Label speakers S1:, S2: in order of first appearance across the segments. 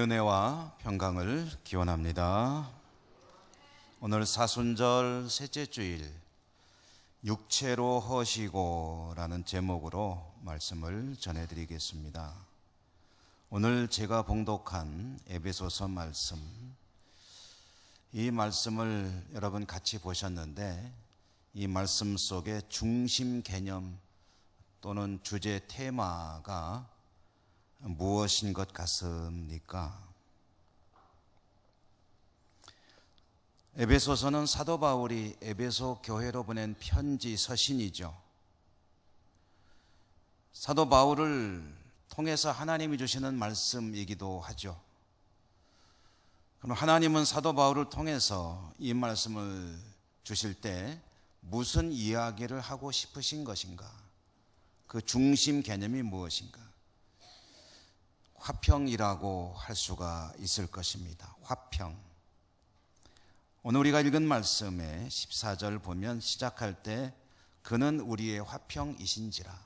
S1: 은혜와 평강을 기원합니다. 오늘 사순절 셋째 주일 육체로 허시고라는 제목으로 말씀을 전해드리겠습니다. 오늘 제가 봉독한 에베소서 말씀, 이 말씀을 여러분 같이 보셨는데 이 말씀 속에 중심 개념 또는 주제 테마가 무엇인 것 같습니까? 에베소서는 사도 바울이 에베소 교회로 보낸 편지 서신이죠. 사도 바울을 통해서 하나님이 주시는 말씀이기도 하죠. 그럼 하나님은 사도 바울을 통해서 이 말씀을 주실 때 무슨 이야기를 하고 싶으신 것인가? 그 중심 개념이 무엇인가? 화평이라고 할 수가 있을 것입니다. 화평. 오늘 우리가 읽은 말씀에 14절 보면 시작할 때 그는 우리의 화평이신지라.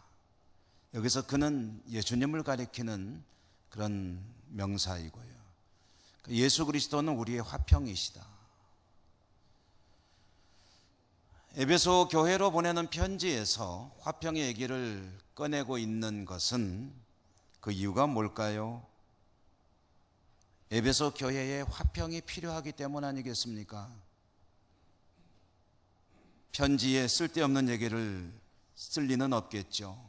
S1: 여기서 그는 예수님을 가리키는 그런 명사이고요. 예수 그리스도는 우리의 화평이시다. 에베소 교회로 보내는 편지에서 화평의 얘기를 꺼내고 있는 것은 그 이유가 뭘까요? 에베소 교회에 화평이 필요하기 때문 아니겠습니까? 편지에 쓸데없는 얘기를 쓸 리는 없겠죠.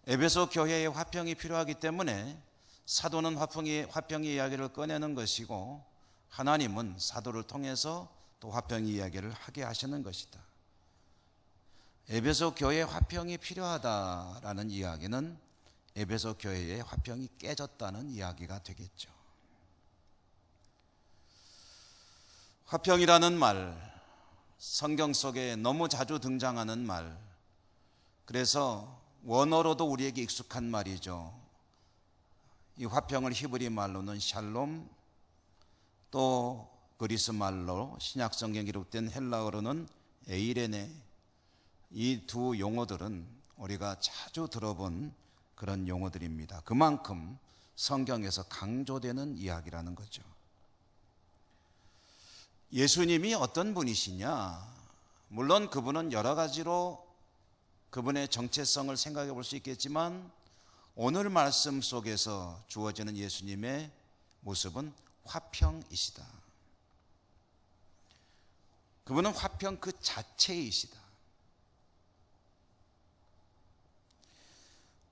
S1: 에베소 교회에 화평이 필요하기 때문에 사도는 화평의 이야기를 꺼내는 것이고 하나님은 사도를 통해서 또 화평의 이야기를 하게 하시는 것이다. 에베소 교회에 화평이 필요하다라는 이야기는 에베소 교회의 화평이 깨졌다는 이야기가 되겠죠. 화평이라는 말, 성경 속에 너무 자주 등장하는 말, 그래서 원어로도 우리에게 익숙한 말이죠. 이 화평을 히브리 말로는 샬롬, 또 그리스 말로 신약 성경에 기록된 헬라어로는 에이레네, 이 두 용어들은 우리가 자주 들어본 그런 용어들입니다. 그만큼 성경에서 강조되는 이야기라는 거죠. 예수님이 어떤 분이시냐? 물론 그분은 여러 가지로 그분의 정체성을 생각해 볼 수 있겠지만 오늘 말씀 속에서 주어지는 예수님의 모습은 화평이시다. 그분은 화평 그 자체이시다.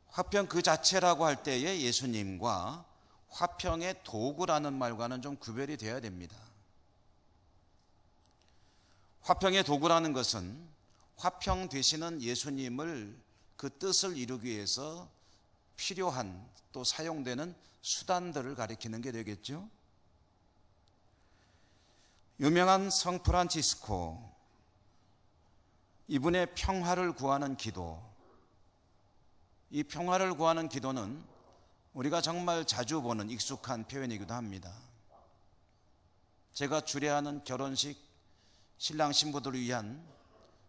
S1: 화평 그 자체라고 할 때에 예수님과 화평의 도구라는 말과는 좀 구별이 되어야 됩니다. 화평의 도구라는 것은 화평 되시는 예수님을 그 뜻을 이루기 위해서 필요한 또 사용되는 수단들을 가리키는 게 되겠죠. 유명한 성 프란치스코, 이분의 평화를 구하는 기도, 이 평화를 구하는 기도는 우리가 정말 자주 보는 익숙한 표현이기도 합니다. 제가 주례하는 결혼식 신랑 신부들을 위한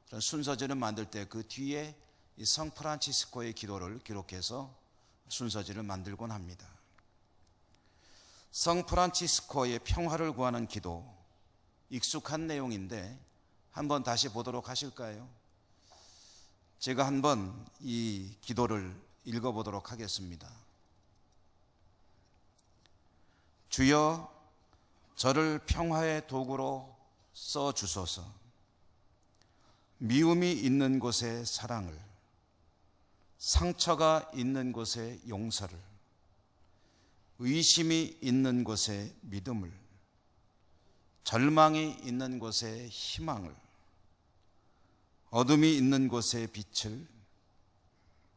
S1: 그런 순서지를 만들 때 그 뒤에 이 성 프란치스코의 기도를 기록해서 순서지를 만들곤 합니다. 성 프란치스코의 평화를 구하는 기도, 익숙한 내용인데 한번 다시 보도록 하실까요? 제가 한번 이 기도를 읽어보도록 하겠습니다. 주여, 저를 평화의 도구로 써주소서. 미움이 있는 곳에 사랑을, 상처가 있는 곳에 용서를, 의심이 있는 곳에 믿음을, 절망이 있는 곳에 희망을, 어둠이 있는 곳에 빛을,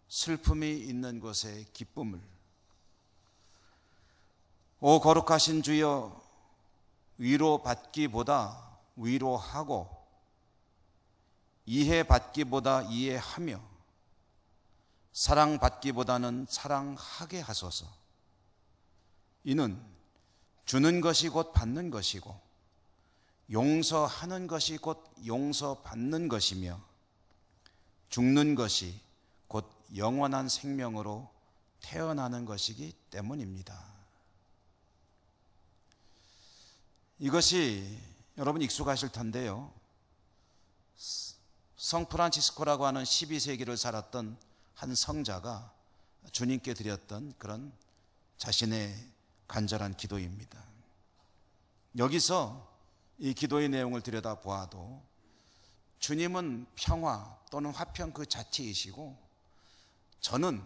S1: 슬픔이 있는 곳에 기쁨을. 오 거룩하신 주여, 위로받기보다 위로하고 이해받기보다 이해하며 사랑받기보다는 사랑하게 하소서. 이는 주는 것이 곧 받는 것이고 용서하는 것이 곧 용서받는 것이며 죽는 것이 곧 영원한 생명으로 태어나는 것이기 때문입니다. 이것이 여러분 익숙하실 텐데요. 성 프란치스코라고 하는 12세기를 살았던 한 성자가 주님께 드렸던 그런 자신의 간절한 기도입니다. 여기서 이 기도의 내용을 들여다보아도 주님은 평화 또는 화평 그 자체이시고 저는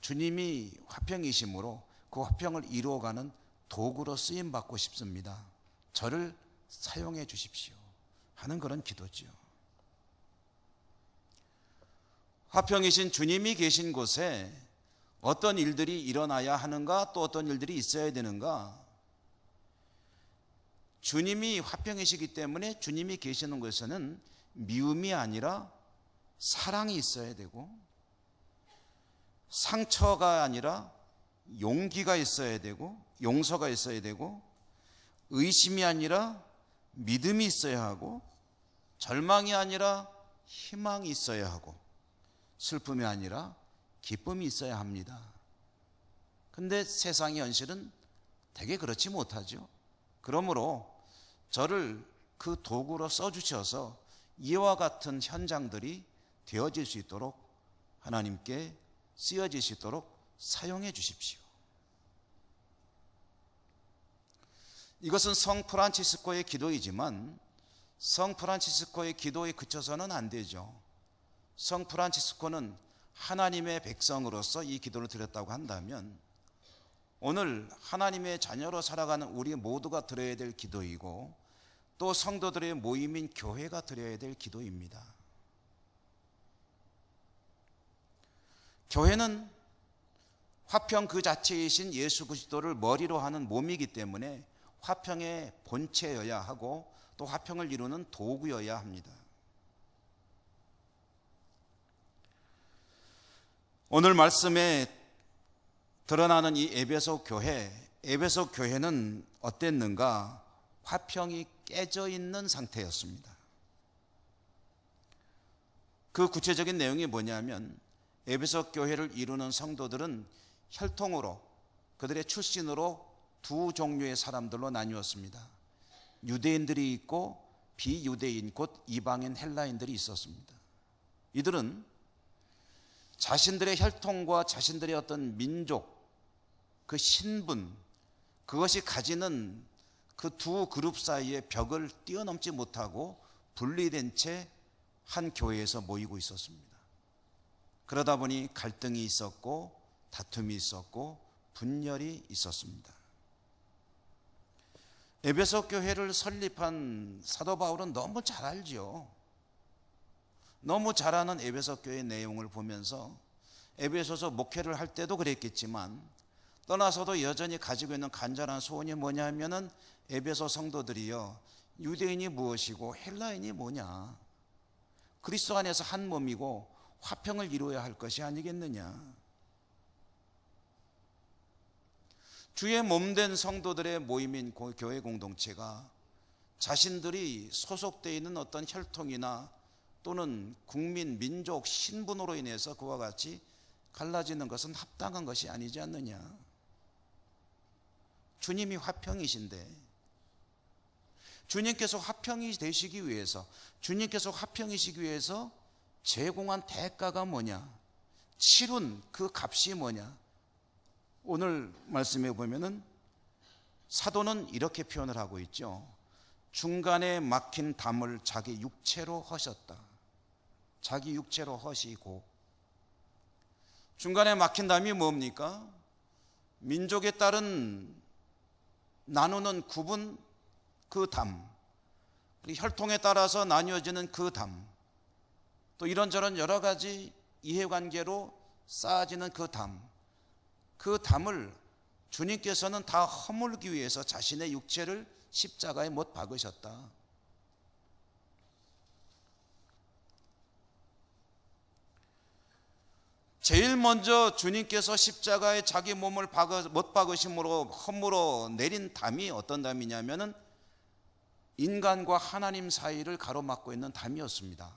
S1: 주님이 화평이시므로 그 화평을 이루어가는 도구로 쓰임받고 싶습니다. 저를 사용해 주십시오 하는 그런 기도죠. 화평이신 주님이 계신 곳에 어떤 일들이 일어나야 하는가, 또 어떤 일들이 있어야 되는가. 주님이 화평이시기 때문에 주님이 계시는 곳에는 미움이 아니라 사랑이 있어야 되고, 상처가 아니라 용기가 있어야 되고, 용서가 있어야 되고, 의심이 아니라 믿음이 있어야 하고, 절망이 아니라 희망이 있어야 하고, 슬픔이 아니라 기쁨이 있어야 합니다. 근데 세상의 현실은 되게 그렇지 못하죠. 그러므로 저를 그 도구로 써주셔서 이와 같은 현장들이 되어질 수 있도록 하나님께 쓰여질 수 있도록 사용해 주십시오. 이것은 성 프란치스코의 기도이지만 성 프란치스코의 기도에 그쳐서는 안 되죠. 성 프란치스코는 하나님의 백성으로서 이 기도를 드렸다고 한다면 오늘 하나님의 자녀로 살아가는 우리 모두가 드려야 될 기도이고 또 성도들의 모임인 교회가 드려야 될 기도입니다. 교회는 화평 그 자체이신 예수 그리스도를 머리로 하는 몸이기 때문에 화평의 본체여야 하고 또 화평을 이루는 도구여야 합니다. 오늘 말씀에 드러나는 이 에베소 교회는 어땠는가? 화평이 깨져 있는 상태였습니다. 그 구체적인 내용이 뭐냐면 에베소 교회를 이루는 성도들은 혈통으로 그들의 출신으로 두 종류의 사람들로 나뉘었습니다. 유대인들이 있고 비유대인 곧 이방인 헬라인들이 있었습니다. 이들은 자신들의 혈통과 자신들의 어떤 민족, 그 신분, 그것이 가지는 그 두 그룹 사이의 벽을 뛰어넘지 못하고 분리된 채 한 교회에서 모이고 있었습니다. 그러다 보니 갈등이 있었고 다툼이 있었고 분열이 있었습니다. 에베소 교회를 설립한 사도 바울은 너무 잘 알죠. 너무 잘 아는 에베소 교회의 내용을 보면서 에베소서 목회를 할 때도 그랬겠지만 떠나서도 여전히 가지고 있는 간절한 소원이 뭐냐 하면은 에베소 성도들이요, 유대인이 무엇이고 헬라인이 뭐냐, 그리스도 안에서 한 몸이고 화평을 이루어야 할 것이 아니겠느냐. 주의 몸된 성도들의 모임인 교회 공동체가 자신들이 소속되어 있는 어떤 혈통이나 또는 국민, 민족, 신분으로 인해서 그와 같이 갈라지는 것은 합당한 것이 아니지 않느냐. 주님이 화평이신데 주님께서 화평이 되시기 위해서, 주님께서 화평이시기 위해서 제공한 대가가 뭐냐, 치룬 그 값이 뭐냐. 오늘 말씀해 보면은 사도는 이렇게 표현을 하고 있죠. 중간에 막힌 담을 자기 육체로 허셨다. 자기 육체로 허시고. 중간에 막힌 담이 뭡니까? 민족에 따른 나누는 구분, 그 담, 그리고 혈통에 따라서 나뉘어지는 그 담, 또 이런저런 여러 가지 이해관계로 쌓아지는 그 담, 그 담을 주님께서는 다 허물기 위해서 자신의 육체를 십자가에 못 박으셨다. 제일 먼저 주님께서 십자가에 자기 몸을 못 박으심으로 허물어 내린 담이 어떤 담이냐면은 인간과 하나님 사이를 가로막고 있는 담이었습니다.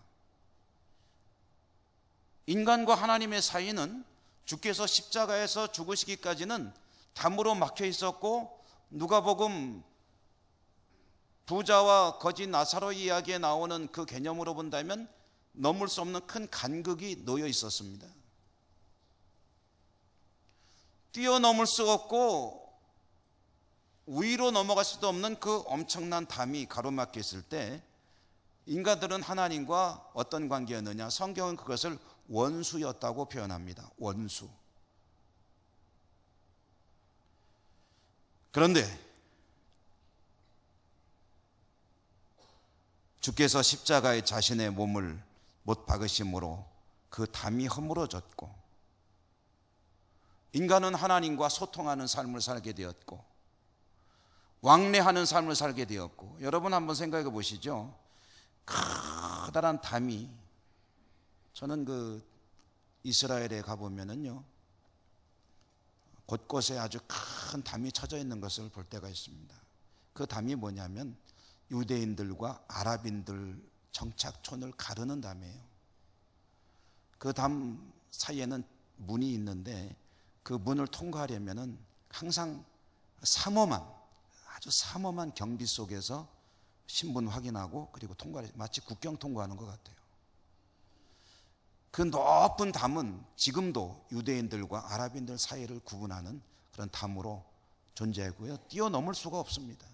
S1: 인간과 하나님의 사이는 주께서 십자가에서 죽으시기까지는 담으로 막혀 있었고 누가복음 부자와 거지 나사로 이야기에 나오는 그 개념으로 본다면 넘을 수 없는 큰 간극이 놓여 있었습니다. 뛰어넘을 수 없고 위로 넘어갈 수도 없는 그 엄청난 담이 가로막혀 있을 때 인간들은 하나님과 어떤 관계였느냐? 성경은 그것을 원수였다고 표현합니다. 원수. 그런데 주께서 십자가에 자신의 몸을 못 박으심으로 그 담이 허물어졌고 인간은 하나님과 소통하는 삶을 살게 되었고 왕래하는 삶을 살게 되었고, 여러분 한번 생각해 보시죠. 커다란 담이, 저는 그 이스라엘에 가보면은요 곳곳에 아주 큰 담이 쳐져 있는 것을 볼 때가 있습니다. 그 담이 뭐냐면 유대인들과 아랍인들 정착촌을 가르는 담이에요. 그 담 사이에는 문이 있는데 그 문을 통과하려면은 항상 아주 삼엄한 경비 속에서 신분 확인하고 그리고 통과를, 마치 국경 통과하는 것 같아요. 그 높은 담은 지금도 유대인들과 아랍인들 사이를 구분하는 그런 담으로 존재하고요, 뛰어넘을 수가 없습니다.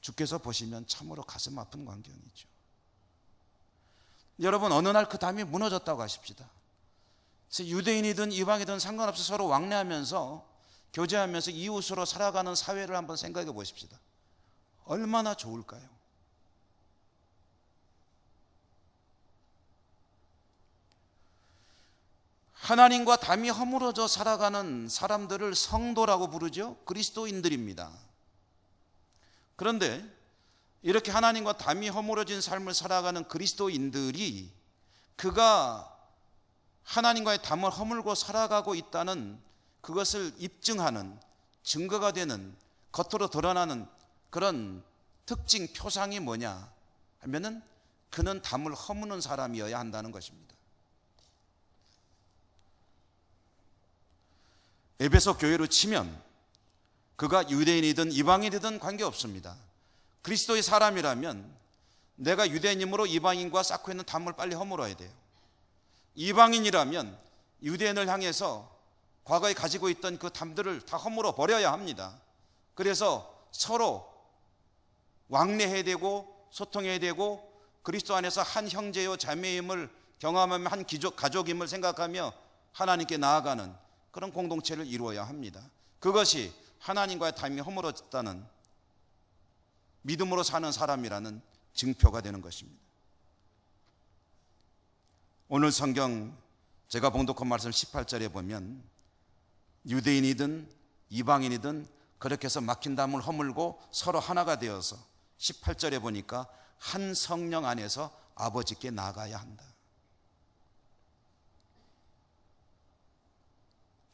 S1: 주께서 보시면 참으로 가슴 아픈 광경이죠. 여러분, 어느 날 그 담이 무너졌다고 하십시다. 그래서 유대인이든 이방이든 상관없이 서로 왕래하면서 교제하면서 이웃으로 살아가는 사회를 한번 생각해 보십시다. 얼마나 좋을까요? 하나님과 담이 허물어져 살아가는 사람들을 성도라고 부르죠. 그리스도인들입니다. 그런데 이렇게 하나님과 담이 허물어진 삶을 살아가는 그리스도인들이 그가 하나님과의 담을 허물고 살아가고 있다는 그것을 입증하는 증거가 되는, 겉으로 드러나는 그런 특징, 표상이 뭐냐 하면은 그는 담을 허무는 사람이어야 한다는 것입니다. 에베소 교회로 치면 그가 유대인이든 이방인이든 관계없습니다. 그리스도의 사람이라면 내가 유대인이므로 이방인과 쌓고 있는 담을 빨리 허물어야 돼요. 이방인이라면 유대인을 향해서 과거에 가지고 있던 그 담들을 다 허물어 버려야 합니다. 그래서 서로 왕래해야 되고 소통해야 되고 그리스도 안에서 한 형제요 자매임을 경험하며 한 가족임을 생각하며 하나님께 나아가는 그런 공동체를 이루어야 합니다. 그것이 하나님과의 담이 허물어졌다는, 믿음으로 사는 사람이라는 증표가 되는 것입니다. 오늘 성경 제가 봉독한 말씀 18절에 보면 유대인이든 이방인이든 그렇게 해서 막힌 담을 허물고 서로 하나가 되어서 18절에 보니까 한 성령 안에서 아버지께 나아가야 한다.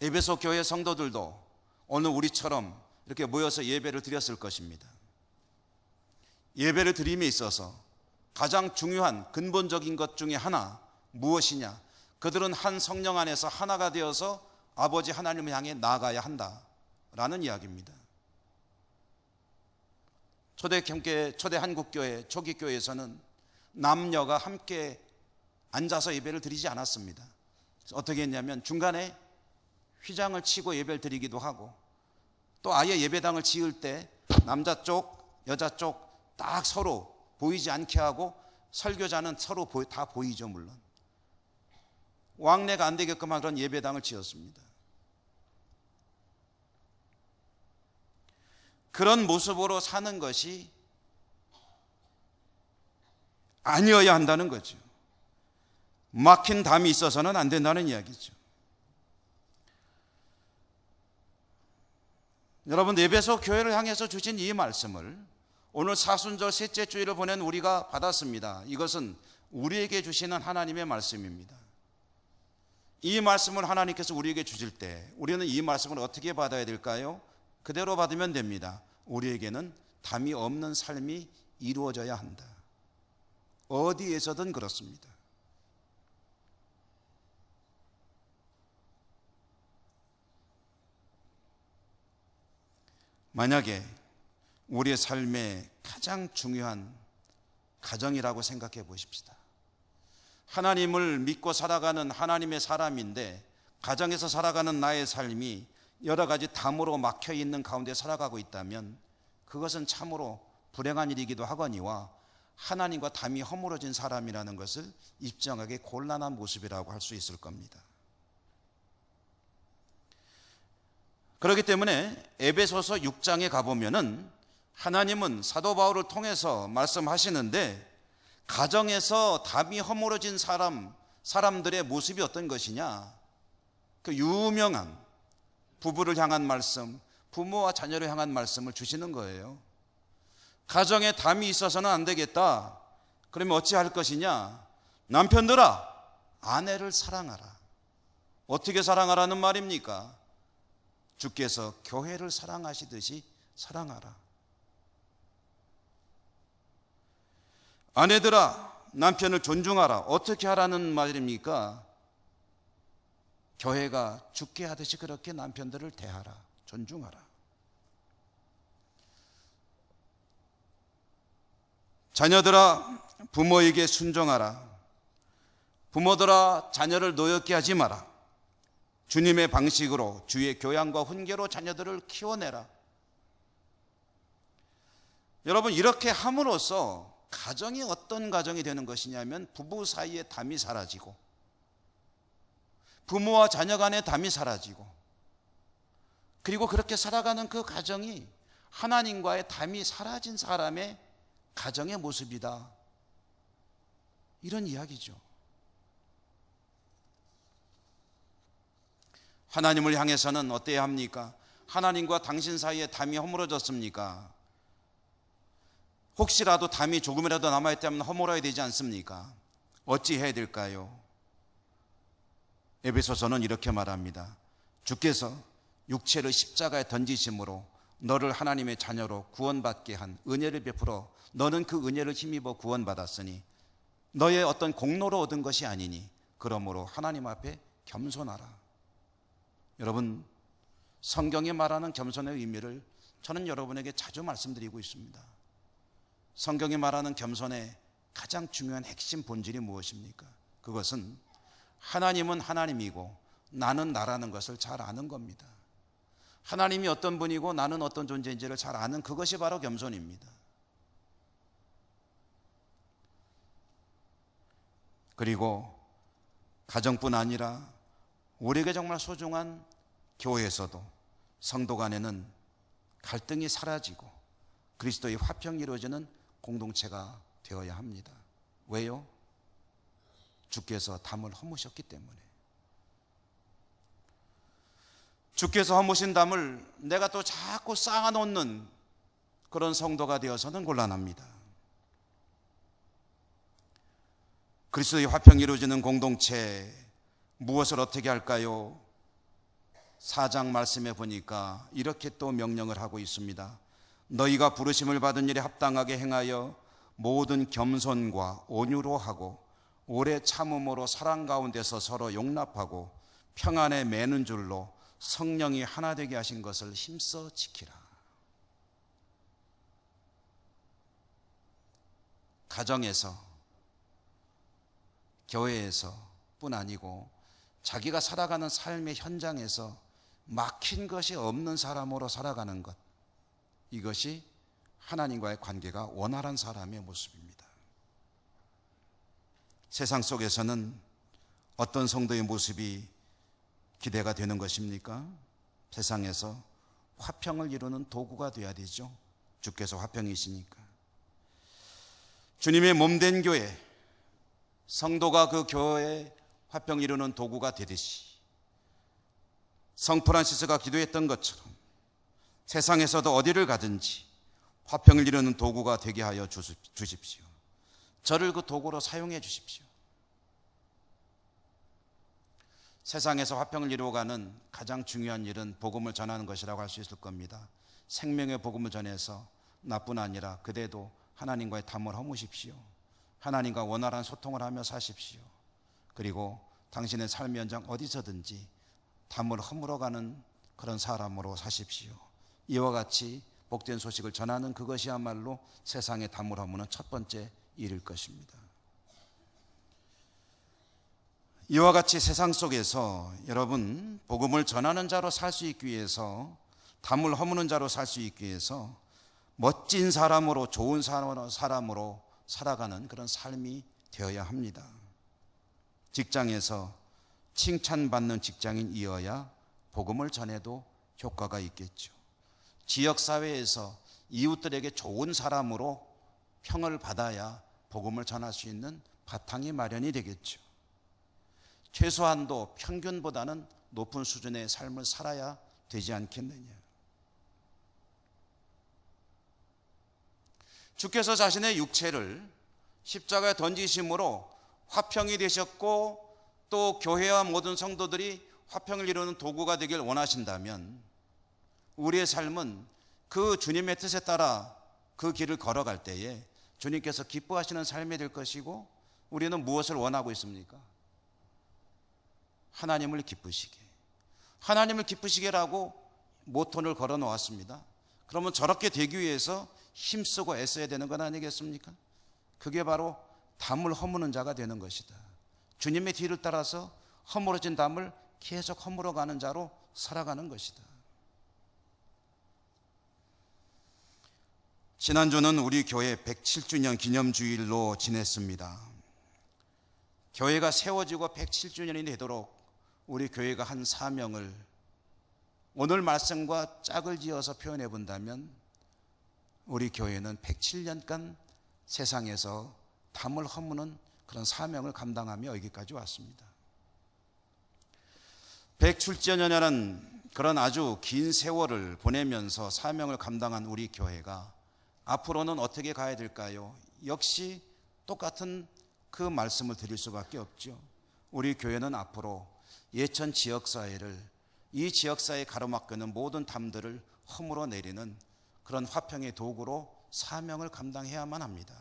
S1: 에베소 교회 성도들도 오늘 우리처럼 이렇게 모여서 예배를 드렸을 것입니다. 예배를 드림에 있어서 가장 중요한 근본적인 것 중에 하나 무엇이냐? 그들은 한 성령 안에서 하나가 되어서 아버지 하나님을 향해 나아가야 한다라는 이야기입니다. 초대 한국교회 초기 교회에서는 남녀가 함께 앉아서 예배를 드리지 않았습니다. 어떻게 했냐면 중간에 휘장을 치고 예배를 드리기도 하고, 또 아예 예배당을 지을 때 남자 쪽 여자 쪽 딱 서로 보이지 않게 하고, 설교자는 서로 다 보이죠. 물론 왕래가 안 되게끔 한 그런 예배당을 지었습니다. 그런 모습으로 사는 것이 아니어야 한다는 거죠. 막힌 담이 있어서는 안 된다는 이야기죠. 여러분, 에베소 교회를 향해서 주신 이 말씀을 오늘 사순절 셋째 주일을 보낸 우리가 받았습니다. 이것은 우리에게 주시는 하나님의 말씀입니다. 이 말씀을 하나님께서 우리에게 주실 때 우리는 이 말씀을 어떻게 받아야 될까요? 그대로 받으면 됩니다. 우리에게는 담이 없는 삶이 이루어져야 한다. 어디에서든 그렇습니다. 만약에 우리의 삶의 가장 중요한 가정이라고 생각해 보십시다. 하나님을 믿고 살아가는 하나님의 사람인데 가정에서 살아가는 나의 삶이 여러 가지 담으로 막혀 있는 가운데 살아가고 있다면 그것은 참으로 불행한 일이기도 하거니와 하나님과 담이 허물어진 사람이라는 것을 입증하기 곤란한 모습이라고 할 수 있을 겁니다. 그렇기 때문에 에베소서 6장에 가보면은 하나님은 사도 바울을 통해서 말씀하시는데 가정에서 담이 허물어진 사람들의 모습이 어떤 것이냐, 그 유명한 부부를 향한 말씀, 부모와 자녀를 향한 말씀을 주시는 거예요. 가정에 담이 있어서는 안 되겠다. 그러면 어찌할 것이냐? 남편들아, 아내를 사랑하라. 어떻게 사랑하라는 말입니까? 주께서 교회를 사랑하시듯이 사랑하라. 아내들아, 남편을 존중하라. 어떻게 하라는 말입니까? 교회가 주께 하듯이 그렇게 남편들을 대하라. 존중하라. 자녀들아, 부모에게 순종하라. 부모들아, 자녀를 노엽게 하지 마라. 주님의 방식으로 주의 교양과 훈계로 자녀들을 키워내라. 여러분, 이렇게 함으로써 가정이 어떤 가정이 되는 것이냐면 부부 사이의 담이 사라지고 부모와 자녀 간의 담이 사라지고 그리고 그렇게 살아가는 그 가정이 하나님과의 담이 사라진 사람의 가정의 모습이다. 이런 이야기죠. 하나님을 향해서는 어때야 합니까? 하나님과 당신 사이에 담이 허물어졌습니까? 혹시라도 담이 조금이라도 남아있다면 허물어야 되지 않습니까? 어찌 해야 될까요? 에베소서는 이렇게 말합니다. 주께서 육체를 십자가에 던지심으로 너를 하나님의 자녀로 구원받게 한 은혜를 베풀어 너는 그 은혜를 힘입어 구원받았으니 너의 어떤 공로로 얻은 것이 아니니 그러므로 하나님 앞에 겸손하라. 여러분, 성경이 말하는 겸손의 의미를 저는 여러분에게 자주 말씀드리고 있습니다. 성경이 말하는 겸손의 가장 중요한 핵심 본질이 무엇입니까? 그것은 하나님은 하나님이고 나는 나라는 것을 잘 아는 겁니다. 하나님이 어떤 분이고 나는 어떤 존재인지를 잘 아는 그것이 바로 겸손입니다. 그리고 가정뿐 아니라 우리에게 정말 소중한 교회에서도 성도 간에는 갈등이 사라지고 그리스도의 화평이 이루어지는 공동체가 되어야 합니다. 왜요? 주께서 담을 허무셨기 때문에. 주께서 허무신 담을 내가 또 자꾸 쌓아놓는 그런 성도가 되어서는 곤란합니다. 그리스도의 화평이 이루어지는 공동체, 무엇을 어떻게 할까요? 4장 말씀에 보니까 이렇게 또 명령을 하고 있습니다. 너희가 부르심을 받은 일에 합당하게 행하여 모든 겸손과 온유로 하고 오래 참음으로 사랑 가운데서 서로 용납하고 평안에 매는 줄로 성령이 하나 되게 하신 것을 힘써 지키라. 가정에서, 교회에서 뿐 아니고 자기가 살아가는 삶의 현장에서 막힌 것이 없는 사람으로 살아가는 것, 이것이 하나님과의 관계가 원활한 사람의 모습입니다. 세상 속에서는 어떤 성도의 모습이 기대가 되는 것입니까? 세상에서 화평을 이루는 도구가 되어야 되죠. 주께서 화평이시니까. 주님의 몸된 교회, 성도가 그 교회의 화평을 이루는 도구가 되듯이 성 프란시스가 기도했던 것처럼 세상에서도 어디를 가든지 화평을 이루는 도구가 되게 하여 주십시오. 저를 그 도구로 사용해 주십시오. 세상에서 화평을 이루어가는 가장 중요한 일은 복음을 전하는 것이라고 할 수 있을 겁니다. 생명의 복음을 전해서 나뿐 아니라 그대도 하나님과의 담을 허무십시오. 하나님과 원활한 소통을 하며 사십시오. 그리고 당신의 삶의 현장 어디서든지 담을 허물어가는 그런 사람으로 사십시오. 이와 같이 복된 소식을 전하는 그것이야말로 세상의 담을 허무는 첫 번째 일일 것입니다. 이와 같이 세상 속에서 여러분 복음을 전하는 자로 살 수 있기 위해서, 담을 허무는 자로 살 수 있기 위해서 멋진 사람으로, 좋은 사람으로 살아가는 그런 삶이 되어야 합니다. 직장에서 칭찬받는 직장인이어야 복음을 전해도 효과가 있겠죠. 지역사회에서 이웃들에게 좋은 사람으로 평을 받아야 복음을 전할 수 있는 바탕이 마련이 되겠죠. 최소한도 평균보다는 높은 수준의 삶을 살아야 되지 않겠느냐. 주께서 자신의 육체를 십자가에 던지심으로 화평이 되셨고, 또 교회와 모든 성도들이 화평을 이루는 도구가 되길 원하신다면 우리의 삶은 그 주님의 뜻에 따라 그 길을 걸어갈 때에 주님께서 기뻐하시는 삶이 될 것이고, 우리는 무엇을 원하고 있습니까? 하나님을 기쁘시게, 하나님을 기쁘시게라고 모토를 걸어 놓았습니다. 그러면 저렇게 되기 위해서 힘쓰고 애써야 되는 건 아니겠습니까? 그게 바로 담을 허무는 자가 되는 것이다. 주님의 뒤를 따라서 허물어진 담을 계속 허물어가는 자로 살아가는 것이다. 지난주는 우리 교회 107주년 기념주일로 지냈습니다. 교회가 세워지고 107주년이 되도록 우리 교회가 한 사명을 오늘 말씀과 짝을 지어서 표현해 본다면, 우리 교회는 107년간 세상에서 담을 허무는 그런 사명을 감당하며 여기까지 왔습니다. 107주년이라는 그런 아주 긴 세월을 보내면서 사명을 감당한 우리 교회가 앞으로는 어떻게 가야 될까요? 역시 똑같은 그 말씀을 드릴 수밖에 없죠. 우리 교회는 앞으로 예천 지역사회를, 이 지역사회에 가로막히는 모든 담들을 허물어 내리는 그런 화평의 도구로 사명을 감당해야만 합니다.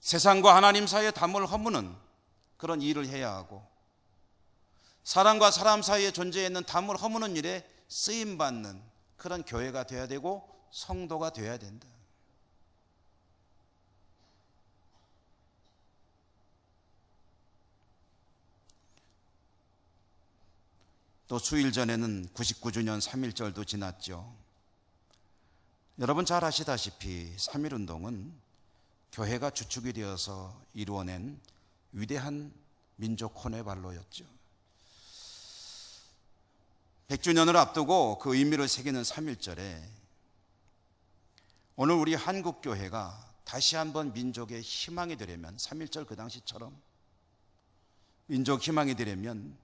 S1: 세상과 하나님 사이의 담을 허무는 그런 일을 해야 하고, 사람과 사람 사이에 존재해 있는 담을 허무는 일에 쓰임받는 그런 교회가 되어야 되고 성도가 되어야 된다. 또 수일 전에는 99주년 3.1절도 지났죠. 여러분 잘 아시다시피 3.1운동은 교회가 주축이 되어서 이루어낸 위대한 민족 혼의 발로였죠. 100주년을 앞두고 그 의미를 새기는 3.1절에 오늘 우리 한국교회가 다시 한번 민족의 희망이 되려면, 3.1절 그 당시처럼 민족 희망이 되려면,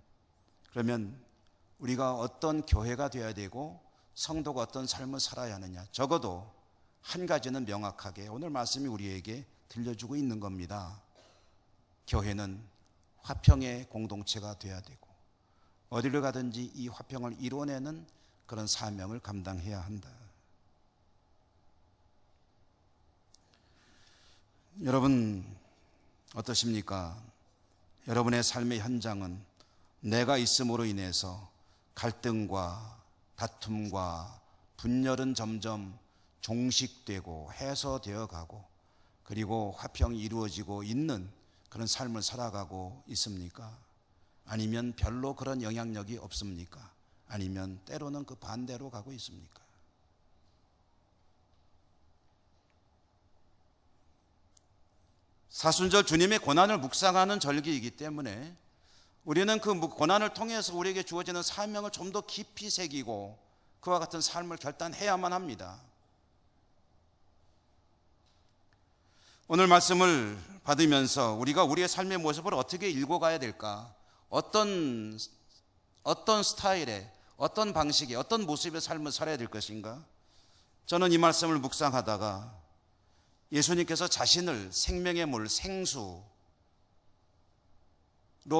S1: 그러면 우리가 어떤 교회가 되어야 되고 성도가 어떤 삶을 살아야 하느냐, 적어도 한 가지는 명확하게 오늘 말씀이 우리에게 들려주고 있는 겁니다. 교회는 화평의 공동체가 되어야 되고, 어디를 가든지 이 화평을 이루어내는 그런 사명을 감당해야 한다. 여러분 어떠십니까? 여러분의 삶의 현장은 내가 있음으로 인해서 갈등과 다툼과 분열은 점점 종식되고 해소되어 가고, 그리고 화평이 이루어지고 있는 그런 삶을 살아가고 있습니까? 아니면 별로 그런 영향력이 없습니까? 아니면 때로는 그 반대로 가고 있습니까? 사순절 주님의 고난을 묵상하는 절기이기 때문에 우리는 그 고난을 통해서 우리에게 주어지는 사명을 좀 더 깊이 새기고 그와 같은 삶을 결단해야만 합니다. 오늘 말씀을 받으면서 우리가 우리의 삶의 모습을 어떻게 읽어가야 될까? 어떤 스타일의, 어떤 방식의, 어떤 모습의 삶을 살아야 될 것인가? 저는 이 말씀을 묵상하다가 예수님께서 자신을 생명의 물, 생수로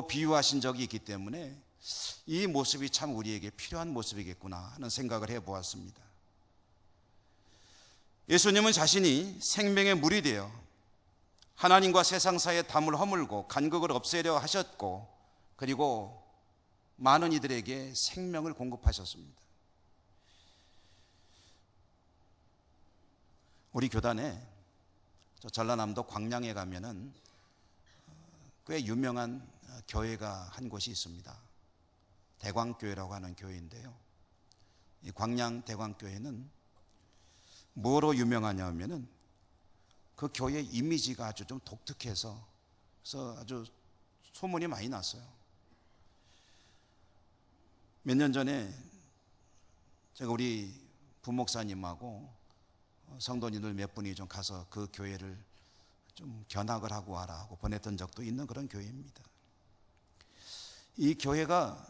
S1: 비유하신 적이 있기 때문에 이 모습이 참 우리에게 필요한 모습이겠구나 하는 생각을 해보았습니다. 예수님은 자신이 생명의 물이 되어 하나님과 세상 사이의 담을 허물고 간극을 없애려 하셨고, 그리고 많은 이들에게 생명을 공급하셨습니다. 우리 교단에 저 전라남도 광양에 가면은 꽤 유명한 교회가 한 곳이 있습니다. 대광교회라고 하는 교회인데요. 이 광양 대광교회는 뭐로 유명하냐 하면은 그 교회 이미지가 아주 좀 독특해서 그래서 아주 소문이 많이 났어요. 몇 년 전에 제가 우리 부목사님하고 성도님들 몇 분이 좀 가서 그 교회를 좀 견학을 하고 와라 하고 보냈던 적도 있는 그런 교회입니다. 이 교회가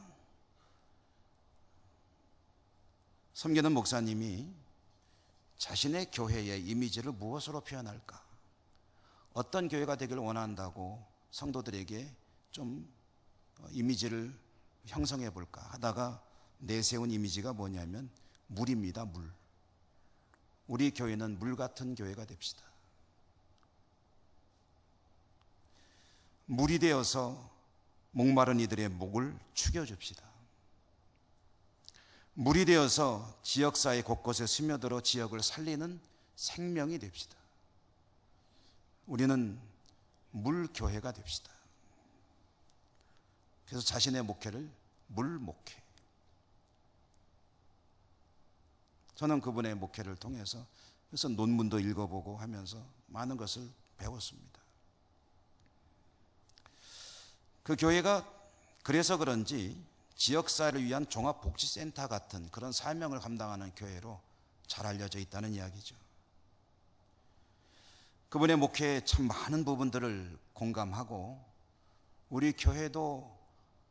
S1: 섬기는 목사님이 자신의 교회의 이미지를 무엇으로 표현할까? 어떤 교회가 되기를 원한다고 성도들에게 좀 이미지를 형성해 볼까 하다가 내세운 이미지가 뭐냐면 물입니다. 물. 우리 교회는 물 같은 교회가 됩시다. 물이 되어서 목마른 이들의 목을 축여줍시다. 물이 되어서 지역사회 곳곳에 스며들어 지역을 살리는 생명이 됩시다. 우리는 물교회가 됩시다. 그래서 자신의 목회를 물목회. 저는 그분의 목회를 통해서 그래서 논문도 읽어보고 하면서 많은 것을 배웠습니다. 그 교회가 그래서 그런지 지역사회를 위한 종합복지센터 같은 그런 사명을 감당하는 교회로 잘 알려져 있다는 이야기죠. 그분의 목회에 참 많은 부분들을 공감하고 우리 교회도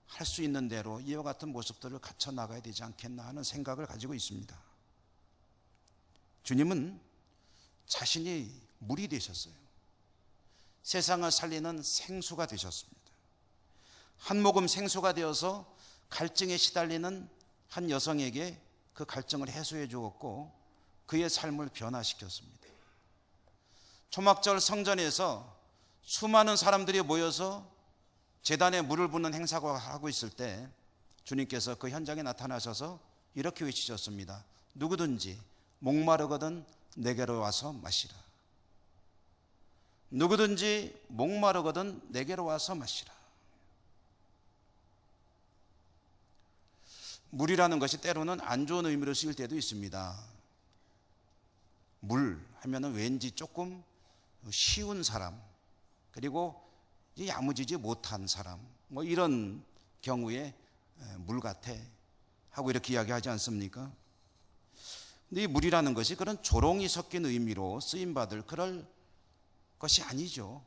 S1: 할 수 있는 대로 이와 같은 모습들을 갖춰 나가야 되지 않겠나 하는 생각을 가지고 있습니다. 주님은 자신이 물이 되셨어요. 세상을 살리는 생수가 되셨습니다. 한 모금 생수가 되어서 갈증에 시달리는 한 여성에게 그 갈증을 해소해 주었고 그의 삶을 변화시켰습니다. 초막절 성전에서 수많은 사람들이 모여서 제단에 물을 붓는 행사가 하고 있을 때 주님께서 그 현장에 나타나셔서 이렇게 외치셨습니다. 누구든지 목마르거든 내게로 와서 마시라. 누구든지 목마르거든 내게로 와서 마시라. 물이라는 것이 때로는 안 좋은 의미로 쓰일 때도 있습니다. 물 하면은 왠지 조금 쉬운 사람, 그리고 야무지지 못한 사람, 뭐 이런 경우에 물 같아 하고 이렇게 이야기하지 않습니까? 근데 이 물이라는 것이 그런 조롱이 섞인 의미로 쓰임받을 그럴 것이 아니죠.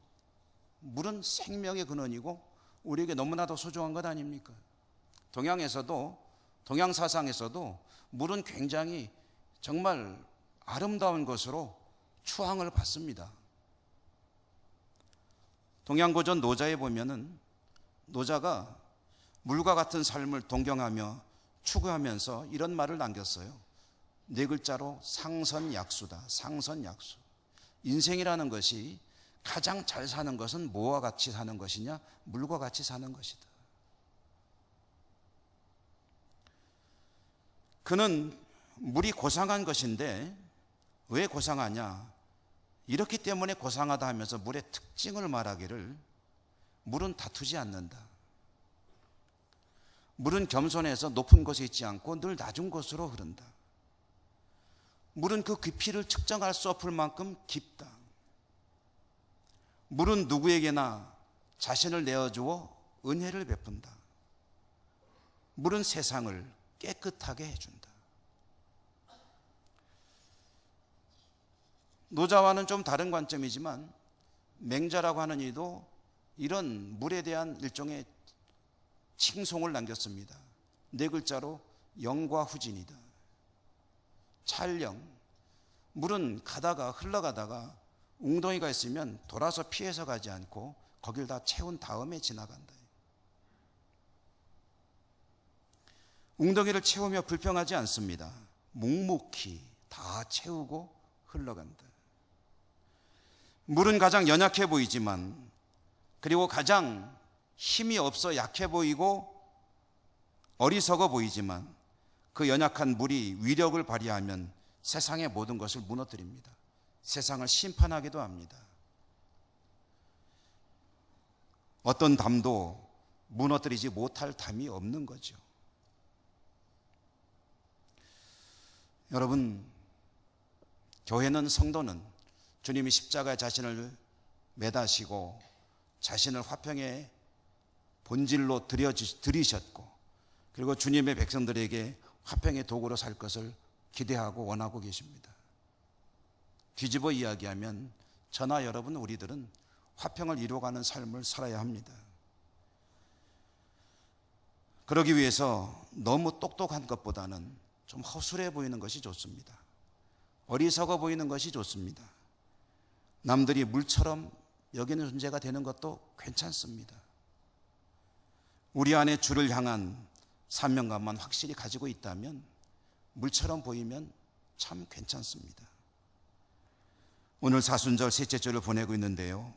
S1: 물은 생명의 근원이고 우리에게 너무나도 소중한 것 아닙니까? 동양 사상에서도 물은 굉장히 정말 아름다운 것으로 추앙을 받습니다. 동양고전 노자에 보면은 노자가 물과 같은 삶을 동경하며 추구하면서 이런 말을 남겼어요. 4글자로 상선약수다. 상선약수. 인생이라는 것이 가장 잘 사는 것은 뭐와 같이 사는 것이냐? 물과 같이 사는 것이다. 그는 물이 고상한 것인데 왜 고상하냐? 이렇기 때문에 고상하다 하면서 물의 특징을 말하기를 물은 다투지 않는다. 물은 겸손해서 높은 곳에 있지 않고 늘 낮은 곳으로 흐른다. 물은 그 깊이를 측정할 수 없을 만큼 깊다. 물은 누구에게나 자신을 내어주어 은혜를 베푼다. 물은 세상을 깨끗하게 해준다. 노자와는 좀 다른 관점이지만 맹자라고 하는 이도 이런 물에 대한 일종의 칭송을 남겼습니다. 4글자로 영과 후진이다. 찰령. 물은 가다가 흘러가다가 웅덩이가 있으면 돌아서 피해서 가지 않고 거길 다 채운 다음에 지나간다. 웅덩이를 채우며 불평하지 않습니다. 묵묵히 다 채우고 흘러간다. 물은 가장 연약해 보이지만, 그리고 가장 힘이 없어 약해 보이고 어리석어 보이지만 그 연약한 물이 위력을 발휘하면 세상의 모든 것을 무너뜨립니다. 세상을 심판하기도 합니다. 어떤 담도 무너뜨리지 못할 담이 없는 거죠. 여러분, 교회는, 성도는 주님이 십자가에 자신을 매다시고 자신을 화평의 본질로 들이셨고, 그리고 주님의 백성들에게 화평의 도구로 살 것을 기대하고 원하고 계십니다. 뒤집어 이야기하면 저나 여러분, 우리들은 화평을 이루어가는 삶을 살아야 합니다. 그러기 위해서 너무 똑똑한 것보다는 좀 허술해 보이는 것이 좋습니다. 어리석어 보이는 것이 좋습니다. 남들이 물처럼 여기는 존재가 되는 것도 괜찮습니다. 우리 안에 주를 향한 사명감만 확실히 가지고 있다면 물처럼 보이면 참 괜찮습니다. 오늘 사순절 셋째 주를 보내고 있는데요,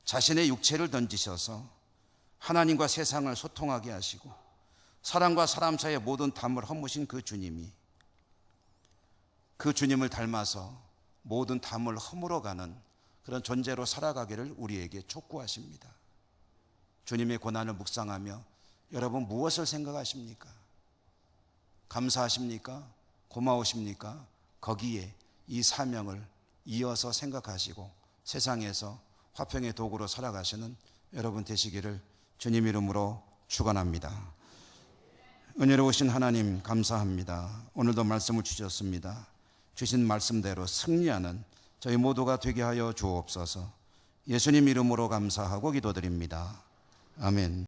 S1: 자신의 육체를 던지셔서 하나님과 세상을 소통하게 하시고 사람과 사람 사이의 모든 담을 허무신 그 주님이, 그 주님을 닮아서 모든 담을 허물어가는 그런 존재로 살아가기를 우리에게 촉구하십니다. 주님의 고난을 묵상하며 여러분 무엇을 생각하십니까? 감사하십니까? 고마우십니까? 거기에 이 사명을 이어서 생각하시고 세상에서 화평의 도구로 살아가시는 여러분 되시기를 주님 이름으로 축원합니다. 은혜로우신 하나님 감사합니다. 오늘도 말씀을 주셨습니다. 주신 말씀대로 승리하는 저희 모두가 되게 하여 주옵소서. 예수님 이름으로 감사하고 기도드립니다. 아멘.